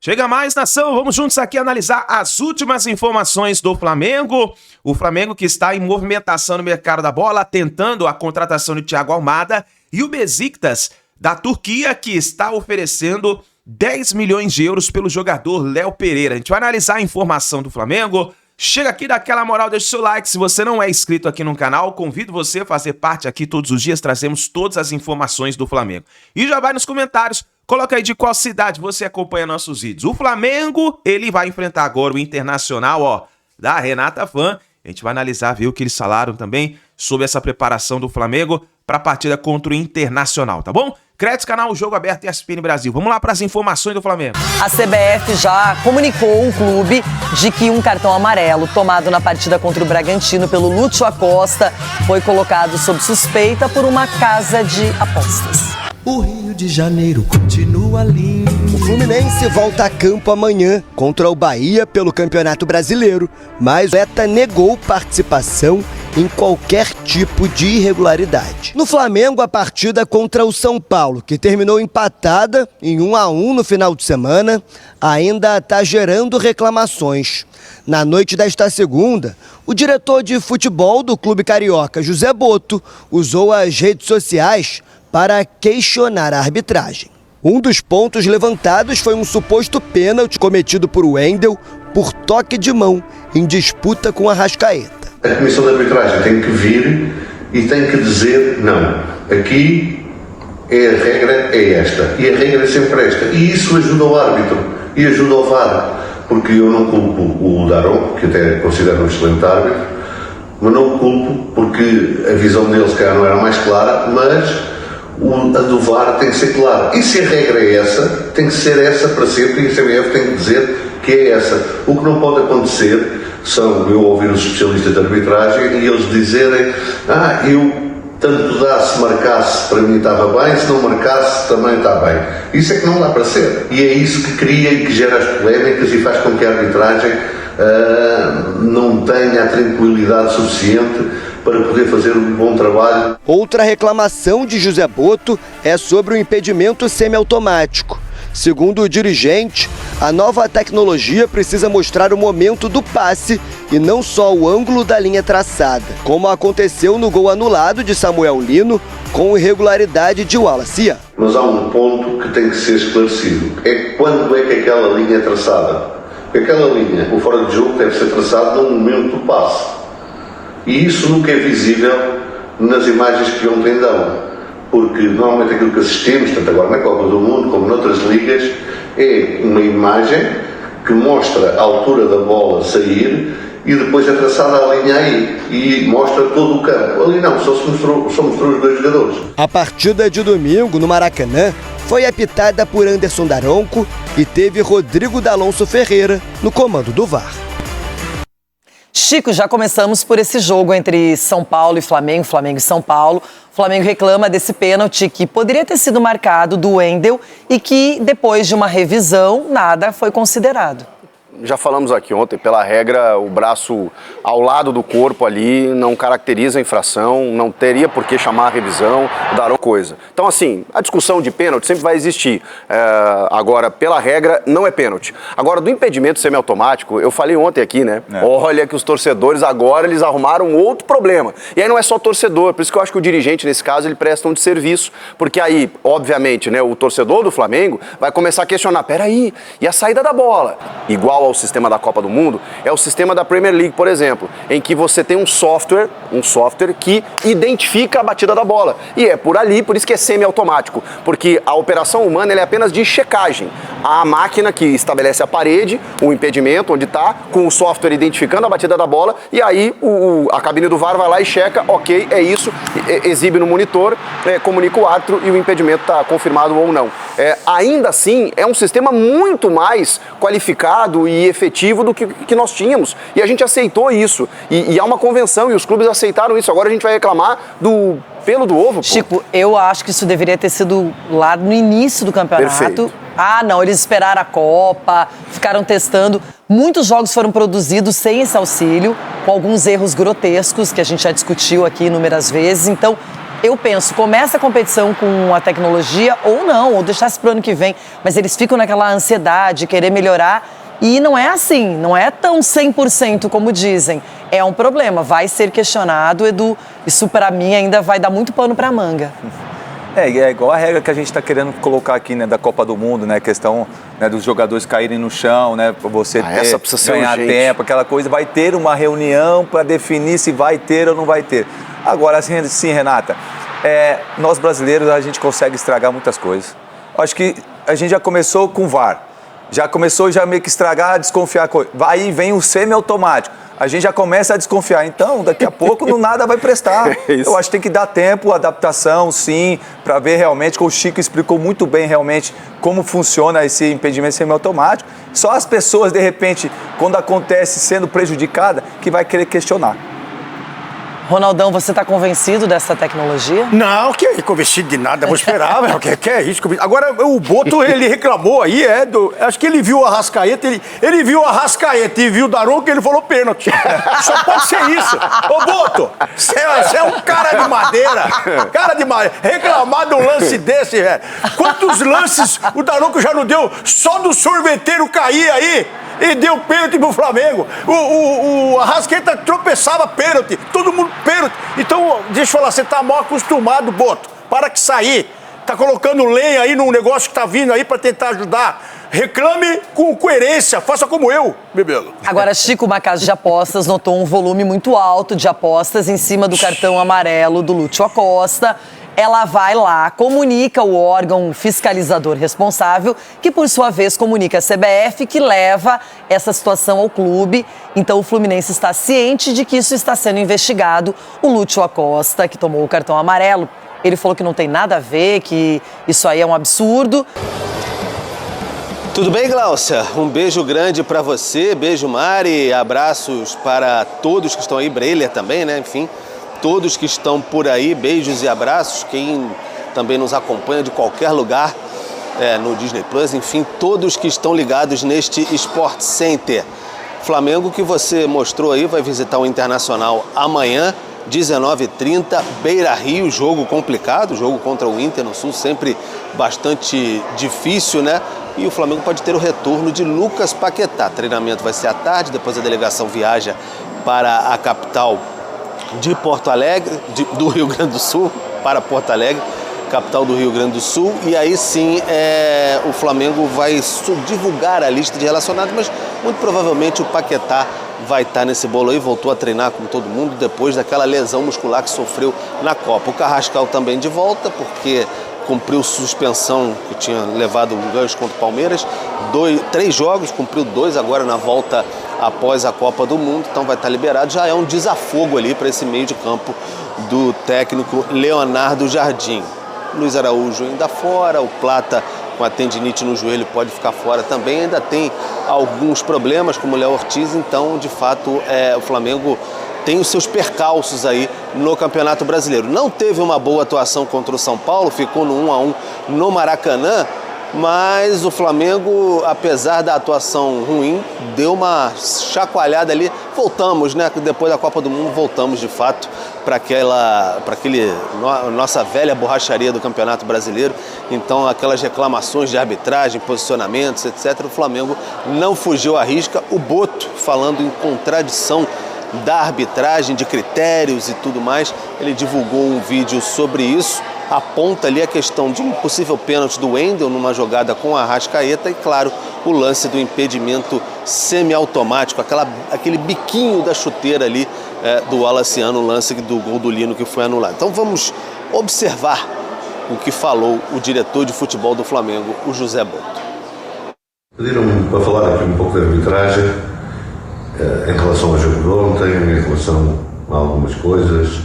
Chega mais, nação, vamos juntos aqui analisar as últimas informações do Flamengo. O Flamengo que está em movimentação no mercado da bola, tentando a contratação de Thiago Almada. E o Besiktas da Turquia que está oferecendo 10 milhões de euros pelo jogador Léo Pereira. A gente vai analisar a informação do Flamengo. Chega aqui, dá aquela moral, deixa o seu like. Se você não é inscrito aqui no canal, convido você a fazer parte aqui todos os dias. Trazemos todas as informações do Flamengo. E já vai nos comentários. Coloca aí de qual cidade você acompanha nossos vídeos. O Flamengo, ele vai enfrentar agora o Internacional, da Renata Fã. A gente vai analisar, ver o que eles falaram também sobre essa preparação do Flamengo para a partida contra o Internacional, tá bom? Créditos, canal Jogo Aberto e ESPN Brasil. Vamos lá para as informações do Flamengo. A CBF já comunicou o clube de que um cartão amarelo tomado na partida contra o Bragantino pelo Lúcio Acosta foi colocado sob suspeita por uma casa de apostas. O Rio de Janeiro continua lindo. O Fluminense volta a campo amanhã contra o Bahia pelo Campeonato Brasileiro, mas o ETA negou participação em qualquer tipo de irregularidade. No Flamengo, a partida contra o São Paulo, que terminou empatada em 1-1 no final de semana, ainda está gerando reclamações. Na noite desta segunda, o diretor de futebol do clube carioca, José Botto, usou as redes sociais para questionar a arbitragem. Um dos pontos levantados foi um suposto pênalti cometido por Wendel por toque de mão em disputa com a Arrascaeta. A comissão de arbitragem tem que vir e tem que dizer não. Aqui a regra é esta e a regra é sempre esta. E isso ajuda o árbitro e ajuda o VAR, porque eu não culpo o Daron, que até considero um excelente árbitro, mas não o culpo porque a visão dele se calhar não era mais clara, mas a do VAR tem que ser clara. E se a regra é essa, tem que ser essa para sempre e a CBF tem que dizer que é essa. O que não pode acontecer são eu ouvir os especialistas de arbitragem e eles dizerem eu tanto dá se marcasse para mim estava bem, se não marcasse também está bem. Isso é que não dá para ser. E é isso que cria e que gera as polémicas e faz com que a arbitragem não tenha a tranquilidade suficiente para poder fazer um bom trabalho. Outra reclamação de José Botto é sobre o impedimento semiautomático. Segundo o dirigente, a nova tecnologia precisa mostrar o momento do passe e não só o ângulo da linha traçada, como aconteceu no gol anulado de Samuel Lino com irregularidade de Wallace Ian. Mas há um ponto que tem que ser esclarecido. É quando é que aquela linha é traçada. Porque aquela linha, o fora de jogo, deve ser traçado no momento do passe. E isso nunca é visível nas imagens que ontem dão. Porque normalmente aquilo que assistimos, tanto agora na Copa do Mundo como noutras ligas, é uma imagem que mostra a altura da bola sair e depois é traçada a linha aí e mostra todo o campo. Ali não, só mostrou os dois jogadores. A partida de domingo no Maracanã foi apitada por Anderson Daronco e teve Rodrigo D'Alonso Ferreira no comando do VAR. Chico, já começamos por esse jogo entre São Paulo e Flamengo, Flamengo e São Paulo. O Flamengo reclama desse pênalti que poderia ter sido marcado do Wendel e que, depois de uma revisão, nada foi considerado. Já falamos aqui ontem, pela regra, o braço ao lado do corpo ali não caracteriza a infração, não teria por que chamar a revisão, dar coisa. Então, assim, a discussão de pênalti sempre vai existir. Agora, pela regra, não é pênalti. Agora, do impedimento semiautomático, eu falei ontem aqui, né? Olha que os torcedores agora, eles arrumaram outro problema. E aí não é só torcedor, por isso que eu acho que o dirigente, nesse caso, ele presta um desserviço, porque aí, obviamente, né, o torcedor do Flamengo vai começar a questionar, peraí, e a saída da bola? Igual ao sistema da Copa do Mundo, é o sistema da Premier League, por exemplo, em que você tem um software que identifica a batida da bola. E é por ali, por isso que é semiautomático, porque a operação humana ela é apenas de checagem. A máquina que estabelece a parede, o impedimento, onde está, com o software identificando a batida da bola, e aí a cabine do VAR vai lá e checa, ok, é isso, exibe no monitor, comunica o árbitro e o impedimento está confirmado ou não. Ainda assim, é um sistema muito mais qualificado e efetivo do que nós tínhamos. E a gente aceitou isso. E há uma convenção e os clubes aceitaram isso. Agora a gente vai reclamar do pelo do ovo. Chico, eu acho que isso deveria ter sido lá no início do campeonato. Perfeito. Não, eles esperaram a Copa, ficaram testando. Muitos jogos foram produzidos sem esse auxílio, com alguns erros grotescos que a gente já discutiu aqui inúmeras vezes. Então, Eu penso, começa a competição com a tecnologia ou não, ou deixasse pro ano que vem, mas eles ficam naquela ansiedade, querer melhorar, e não é assim, não é tão 100% como dizem. É um problema, vai ser questionado, Edu, isso pra mim ainda vai dar muito pano pra manga. É igual a regra que a gente está querendo colocar aqui, né, da Copa do Mundo, né, a questão, né, dos jogadores caírem no chão, né, para você ganhar tempo, aquela coisa. Vai ter uma reunião para definir se vai ter ou não vai ter. Agora, sim, Renata, nós brasileiros, a gente consegue estragar muitas coisas. Acho que a gente já começou com o VAR, já começou meio que estragar, desconfiar. Aí vem o semi-automático. A gente já começa a desconfiar. Então, daqui a pouco, nada vai prestar. Eu acho que tem que dar tempo, adaptação, sim, para ver realmente, como o Chico explicou muito bem realmente como funciona esse impedimento semiautomático. Só as pessoas, de repente, quando acontece sendo prejudicada, que vai querer questionar. Ronaldão, você está convencido dessa tecnologia? Não, que é convencido de nada, vou esperar, que é isso. Agora, o Boto, ele reclamou aí, acho que ele viu o Arrascaeta, ele viu o Arrascaeta e viu o Daronco, ele falou pênalti. Só pode ser isso. Ô, Boto, você é um cara de madeira, reclamar de um lance desse, velho. Quantos lances o Daronco já não deu só do sorveteiro cair aí? E deu pênalti pro Flamengo. O Arrascaeta tropeçava pênalti. Todo mundo pênalti. Então, deixa eu falar, você tá mal acostumado, Boto. Para que sair. Tá colocando lenha aí num negócio que tá vindo aí pra tentar ajudar. Reclame com coerência. Faça como eu, bebelo. Agora, Chico, uma casa de apostas notou um volume muito alto de apostas em cima do cartão amarelo do Lúcio Acosta. Ela vai lá, comunica o órgão fiscalizador responsável, que por sua vez comunica a CBF, que leva essa situação ao clube. Então o Fluminense está ciente de que isso está sendo investigado. O Lúcio Acosta, que tomou o cartão amarelo, ele falou que não tem nada a ver, que isso aí é um absurdo. Tudo bem, Glaucia? Um beijo grande para você, beijo Mari, abraços para todos que estão aí, Breiler também, né? Enfim, todos que estão por aí, beijos e abraços, quem também nos acompanha de qualquer lugar, no Disney Plus, enfim, todos que estão ligados neste Sport Center. Flamengo, que você mostrou aí, vai visitar o Internacional amanhã, 19h30, Beira-Rio, jogo complicado, jogo contra o Inter no Sul, sempre bastante difícil, né? E o Flamengo pode ter o retorno de Lucas Paquetá. Treinamento vai ser à tarde, depois a delegação viaja para a capital de Porto Alegre, do Rio Grande do Sul, para Porto Alegre, capital do Rio Grande do Sul, e aí sim o Flamengo vai divulgar a lista de relacionados, mas muito provavelmente o Paquetá vai estar nesse bolo aí, voltou a treinar como todo mundo depois daquela lesão muscular que sofreu na Copa. O Carrascal também de volta, porque cumpriu suspensão, que tinha levado um gancho contra o Palmeiras, 3 jogos, cumpriu 2 agora na volta após a Copa do Mundo, então vai estar liberado. Já é um desafogo ali para esse meio de campo do técnico Leonardo Jardim. Luiz Araújo ainda fora, o Plata com a tendinite no joelho pode ficar fora também, ainda tem alguns problemas como o Léo Ortiz, então de fato o Flamengo tem os seus percalços aí no Campeonato Brasileiro. Não teve uma boa atuação contra o São Paulo, ficou no 1-1 no Maracanã, mas o Flamengo, apesar da atuação ruim, deu uma chacoalhada ali. Voltamos, né? Depois da Copa do Mundo, voltamos de fato para nossa velha borracharia do Campeonato Brasileiro. Então, aquelas reclamações de arbitragem, posicionamentos, etc. O Flamengo não fugiu à risca. O Boto, falando em contradição da arbitragem, de critérios e tudo mais, ele divulgou um vídeo sobre isso, aponta ali a questão de um possível pênalti do Wendel numa jogada com a Arrascaeta e, claro, o lance do impedimento semiautomático, aquele biquinho da chuteira ali do Alaciano, o lance do gol do Lino que foi anulado. Então vamos observar o que falou o diretor de futebol do Flamengo, o José Boto. Pediram-me para falar aqui um pouco de arbitragem em relação ao jogo de ontem, em relação a algumas coisas.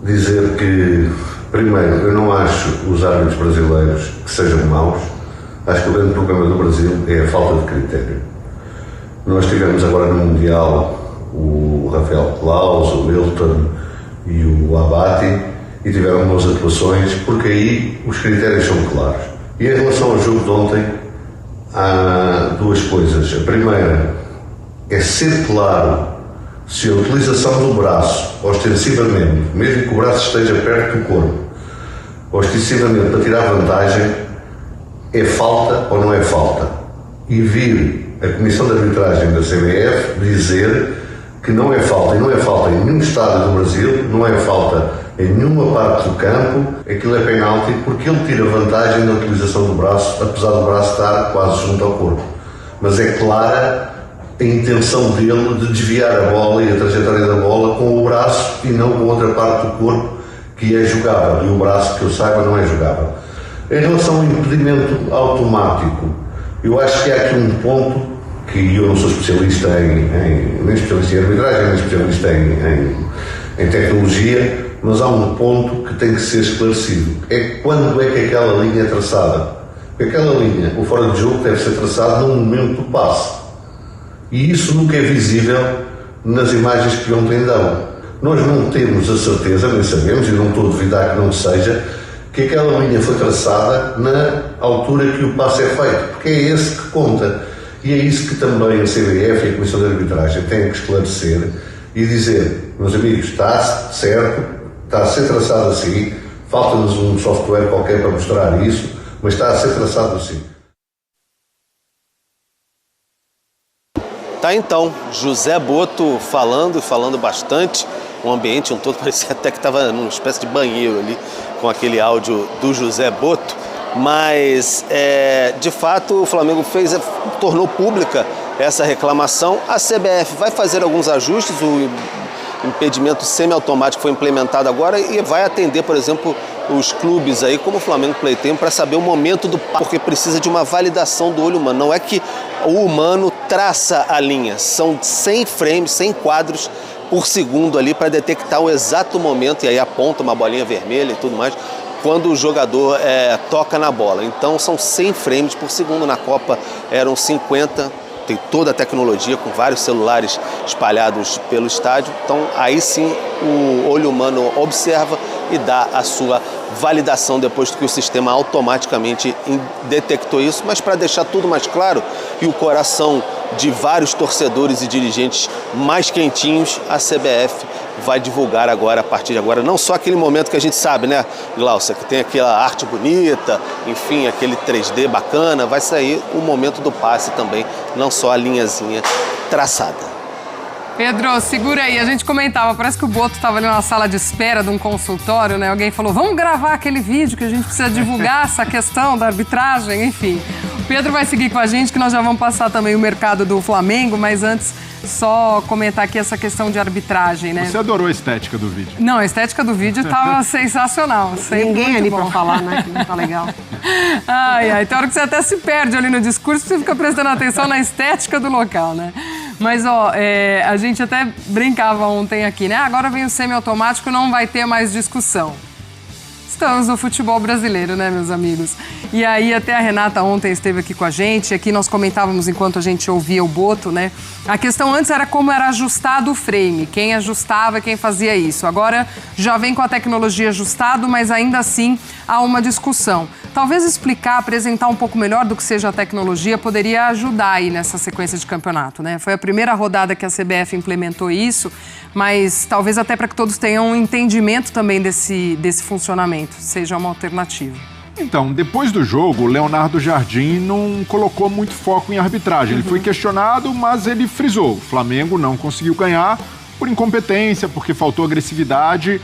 Dizer que, primeiro, eu não acho os árbitros brasileiros que sejam maus. Acho que o grande problema do Brasil é a falta de critério. Nós tivemos agora no Mundial o Rafael Claus, o Wilton e o Abate, e tiveram boas atuações, porque aí os critérios são claros. E em relação ao jogo de ontem, há duas coisas. A primeira é ser claro se a utilização do braço, ostensivamente, mesmo que o braço esteja perto do corpo, ostensivamente para tirar vantagem, é falta ou não é falta? E vir a Comissão de Arbitragem da CBF dizer que não é falta, e não é falta em nenhum estádio do Brasil, não é falta em nenhuma parte do campo, aquilo é penalti porque ele tira vantagem da utilização do braço, apesar do braço estar quase junto ao corpo. Mas é clara a intenção dele de desviar a bola e a trajetória da bola com o braço e não com outra parte do corpo que é jogável, e o braço, que eu saiba, não é jogável. Em relação ao impedimento automático, eu acho que há aqui um ponto que eu não sou especialista nem especialista em arbitragem, nem especialista em tecnologia, mas há um ponto que tem que ser esclarecido. É quando é que aquela linha é traçada. Porque aquela linha, o fora de jogo, deve ser traçado no momento do passe. E isso nunca é visível nas imagens que ontem dão. Nós não temos a certeza, nem sabemos, e não estou a duvidar que não seja, que aquela linha foi traçada na altura que o passe é feito, porque é esse que conta. E é isso que também a CBF e a Comissão de Arbitragem têm que esclarecer e dizer, meus amigos, está certo, está a ser traçado assim, falta-nos um software qualquer para mostrar isso, mas está a ser traçado assim. Tá então, José Boto falando bastante, um ambiente todo, parecia até que estava numa espécie de banheiro ali, com aquele áudio do José Boto, mas de fato o Flamengo tornou pública essa reclamação. A CBF vai fazer alguns ajustes, o impedimento semiautomático foi implementado agora e vai atender, por exemplo, os clubes aí, como o Flamengo Playtime, para saber o momento do passe, porque precisa de uma validação do olho humano. Não é que o humano traça a linha, são 100 frames, 100 quadros por segundo ali para detectar o exato momento, e aí aponta uma bolinha vermelha e tudo mais, quando o jogador toca na bola. Então são 100 frames por segundo, na Copa eram 50, tem toda a tecnologia com vários celulares espalhados pelo estádio. Então aí sim o olho humano observa e dá a sua validação depois que o sistema automaticamente detectou isso. Mas para deixar tudo mais claro e o coração de vários torcedores e dirigentes mais quentinhos, a CBF vai divulgar agora, a partir de agora, não só aquele momento que a gente sabe, né, Glaucia, que tem aquela arte bonita, enfim, aquele 3D bacana, vai sair o momento do passe também, não só a linhazinha traçada. Pedro, segura aí, a gente comentava, parece que o Boto estava ali na sala de espera de um consultório, né? Alguém falou, vamos gravar aquele vídeo que a gente precisa divulgar essa questão da arbitragem, enfim. O Pedro vai seguir com a gente, que nós já vamos passar também o mercado do Flamengo, mas antes, só comentar aqui essa questão de arbitragem, né? Você adorou a estética do vídeo. Não, a estética do vídeo estava sensacional. Ninguém ali para falar, né? Que não tá legal. Ai, tem hora que você até se perde ali no discurso, você fica prestando atenção na estética do local, né? Mas, a gente até brincava ontem aqui, né? Agora vem o semiautomático, não vai ter mais discussão. Estamos no futebol brasileiro, né, meus amigos? E aí, até a Renata ontem esteve aqui com a gente, aqui nós comentávamos enquanto a gente ouvia o Boto, né? A questão antes era como era ajustado o frame, quem ajustava, quem fazia isso. Agora já vem com a tecnologia ajustado, mas ainda assim há uma discussão. Talvez explicar, apresentar um pouco melhor do que seja a tecnologia poderia ajudar aí nessa sequência de campeonato, né? Foi a primeira rodada que a CBF implementou isso, mas talvez até para que todos tenham um entendimento também desse funcionamento, seja uma alternativa. Então, depois do jogo, Leonardo Jardim não colocou muito foco em arbitragem. Ele foi questionado, mas ele frisou. O Flamengo não conseguiu ganhar por incompetência, porque faltou agressividade.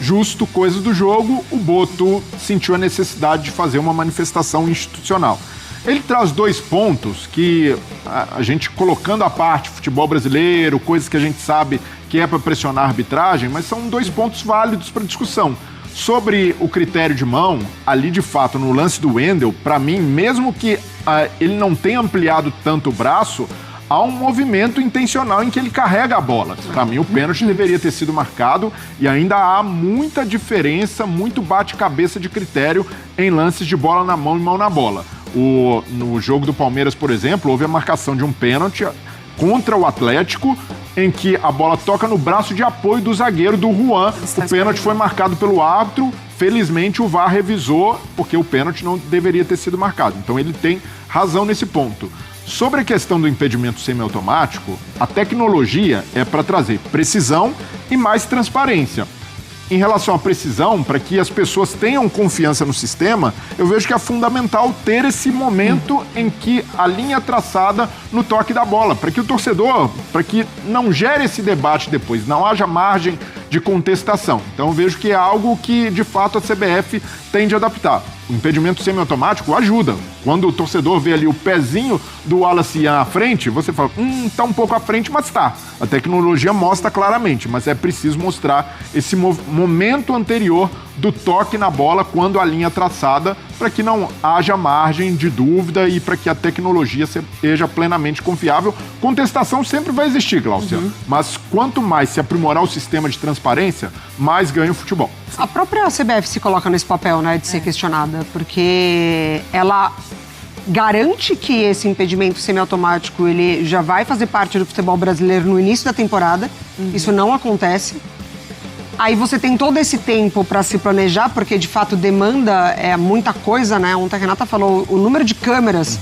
Justo, coisa do jogo, o Boto sentiu a necessidade de fazer uma manifestação institucional. Ele traz 2 pontos que a gente colocando à parte futebol brasileiro, coisas que a gente sabe que é para pressionar a arbitragem, mas são 2 pontos válidos para discussão. Sobre o critério de mão, ali de fato no lance do Wendel, para mim, mesmo que ele não tenha ampliado tanto o braço, há um movimento intencional em que ele carrega a bola. Para mim, o pênalti deveria ter sido marcado e ainda há muita diferença, muito bate-cabeça de critério em lances de bola na mão e mão na bola. No jogo do Palmeiras, por exemplo, houve a marcação de um pênalti contra o Atlético, em que a bola toca no braço de apoio do zagueiro, do Juan. O pênalti foi marcado pelo árbitro, felizmente o VAR revisou, porque o pênalti não deveria ter sido marcado. Então ele tem razão nesse ponto. Sobre a questão do impedimento semiautomático, a tecnologia é para trazer precisão e mais transparência. Em relação à precisão, para que as pessoas tenham confiança no sistema, eu vejo que é fundamental ter esse momento em que a linha é traçada no toque da bola, para que o torcedor, para que não gere esse debate depois, não haja margem de contestação. Então eu vejo que é algo que, de fato, a CBF tende a adaptar. O impedimento semiautomático ajuda. Quando o torcedor vê ali o pezinho do Wallace à frente, você fala, tá um pouco à frente, mas tá. A tecnologia mostra claramente, mas é preciso mostrar esse momento anterior do toque na bola quando a linha é traçada, para que não haja margem de dúvida e para que a tecnologia seja plenamente confiável. Contestação sempre vai existir, Glaucia, mas quanto mais se aprimorar o sistema de transparência, mais ganha o futebol. A própria CBF se coloca nesse papel, né, de ser questionada, porque ela garante que esse impedimento semiautomático ele já vai fazer parte do futebol brasileiro no início da temporada. Isso não acontece. Aí você tem todo esse tempo para se planejar, porque de fato demanda muita coisa, né? Ontem a Renata falou o número de câmeras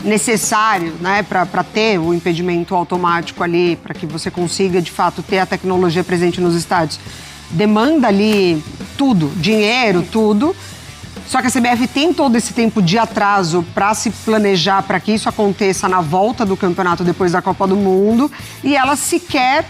necessário, né, para ter o impedimento automático ali, para que você consiga de fato ter a tecnologia presente nos estádios. Demanda ali tudo, dinheiro, tudo. Só que a CBF tem todo esse tempo de atraso para se planejar para que isso aconteça na volta do campeonato depois da Copa do Mundo, e ela sequer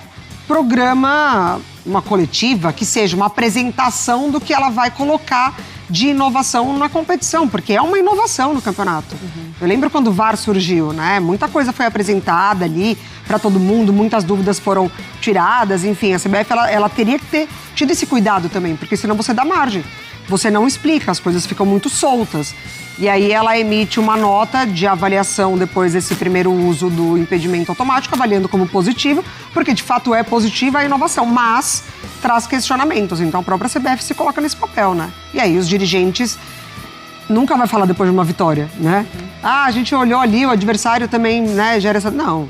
programa uma coletiva, que seja uma apresentação do que ela vai colocar de inovação na competição, porque é uma inovação no campeonato. Eu lembro quando o VAR surgiu, né? Muita coisa foi apresentada ali para todo mundo, muitas dúvidas foram tiradas, enfim, a CBF ela teria que ter tido esse cuidado também, porque senão você dá margem. Você não explica, as coisas ficam muito soltas. E aí ela emite uma nota de avaliação depois desse primeiro uso do impedimento automático, avaliando como positivo, porque de fato é positiva a inovação, mas traz questionamentos. Então a própria CBF se coloca nesse papel, né? E aí os dirigentes nunca vai falar depois de uma vitória, né? A gente olhou ali, o adversário também, né, gera essa... Não,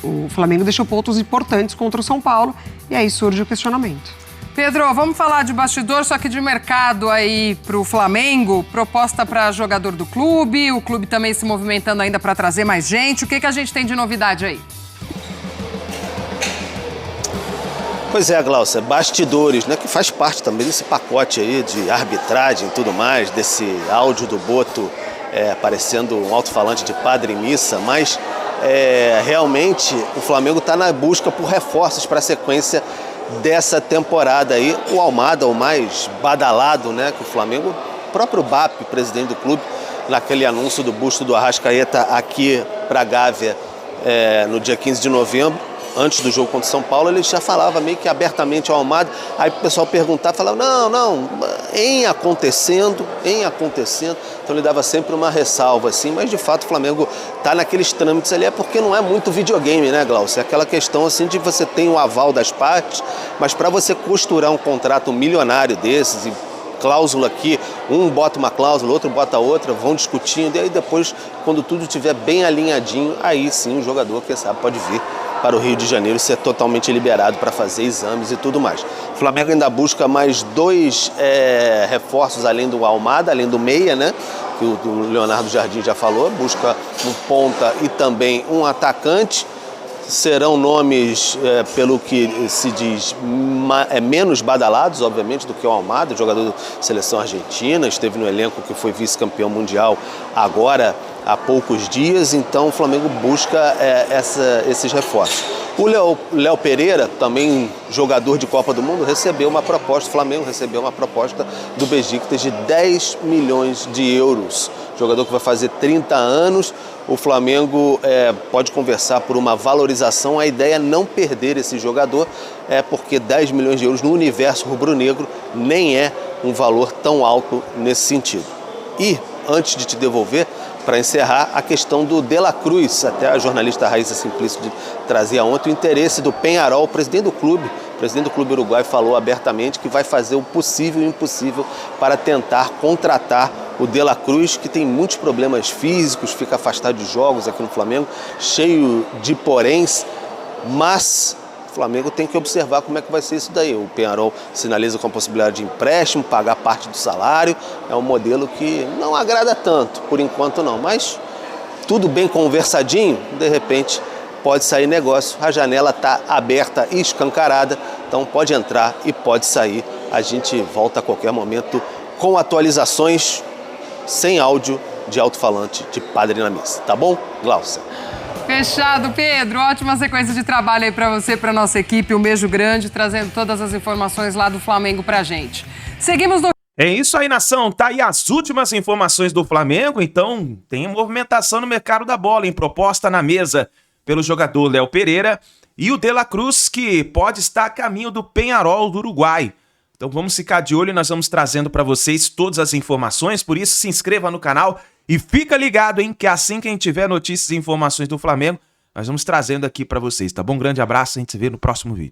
o Flamengo deixou pontos importantes contra o São Paulo, e aí surge o questionamento. Pedro, vamos falar de bastidor, só que de mercado aí pro Flamengo, proposta para jogador do clube, o clube também se movimentando ainda para trazer mais gente. O que a gente tem de novidade aí? Pois é, Glaucia, bastidores, né, que faz parte também desse pacote aí de arbitragem e tudo mais, desse áudio do Boto parecendo um alto-falante de padre em missa, mas realmente o Flamengo está na busca por reforços para a sequência dessa temporada aí. O Almada, o mais badalado, né, que o Flamengo, o próprio BAP, presidente do clube, naquele anúncio do busto do Arrascaeta aqui para a Gávea no dia 15 de novembro, antes do jogo contra o São Paulo, ele já falava meio que abertamente ao Almada. Aí o pessoal perguntava, falava, não, em acontecendo. Então ele dava sempre uma ressalva, assim, mas de fato o Flamengo tá naqueles trâmites ali, porque não é muito videogame, né, Glaucia? É aquela questão, assim, de você ter o aval das partes, mas para você costurar um contrato milionário desses, e cláusula aqui, um bota uma cláusula, outro bota outra, vão discutindo, e aí depois, quando tudo estiver bem alinhadinho, aí sim o jogador, quem sabe, pode vir para o Rio de Janeiro e ser totalmente liberado para fazer exames e tudo mais. O Flamengo ainda busca mais 2 reforços além do Almada, além do meia, né? Que o Leonardo Jardim já falou, busca um ponta e também um atacante. Serão nomes, pelo que se diz, menos badalados, obviamente, do que o Almada, jogador da seleção argentina, esteve no elenco que foi vice-campeão mundial agora há poucos dias, então o Flamengo busca esses reforços. O Léo Pereira, também jogador de Copa do Mundo, recebeu uma proposta, o Flamengo recebeu uma proposta do Besiktas de 10 milhões de euros. Jogador que vai fazer 30 anos, o Flamengo pode conversar por uma valorização. A ideia é não perder esse jogador, porque 10 milhões de euros no universo rubro-negro nem é um valor tão alto nesse sentido. E, antes de te devolver, para encerrar, a questão do De La Cruz. Até a jornalista Raíssa Simplício trazia ontem o interesse do Peñarol, o presidente do clube uruguai, falou abertamente que vai fazer o possível e o impossível para tentar contratar o De La Cruz, que tem muitos problemas físicos, fica afastado de jogos aqui no Flamengo, cheio de poréns, mas Flamengo tem que observar como é que vai ser isso daí. O Peñarol sinaliza com a possibilidade de empréstimo, pagar parte do salário. É um modelo que não agrada tanto, por enquanto não. Mas tudo bem conversadinho, de repente pode sair negócio. A janela está aberta e escancarada, então pode entrar e pode sair. A gente volta a qualquer momento com atualizações sem áudio de alto-falante de Padre na Missa. Tá bom, Glaucia? Fechado, Pedro. Ótima sequência de trabalho aí pra você, pra nossa equipe. Um beijo grande, trazendo todas as informações lá do Flamengo pra gente. Seguimos no... É isso aí, nação. Tá aí as últimas informações do Flamengo. Então, tem movimentação no mercado da bola, em proposta na mesa pelo jogador Léo Pereira e o De La Cruz, que pode estar a caminho do Peñarol do Uruguai. Então vamos ficar de olho e nós vamos trazendo para vocês todas as informações. Por isso, se inscreva no canal e fica ligado, hein, que assim que a gente tiver notícias e informações do Flamengo, nós vamos trazendo aqui para vocês, tá bom? Grande abraço, a gente se vê no próximo vídeo.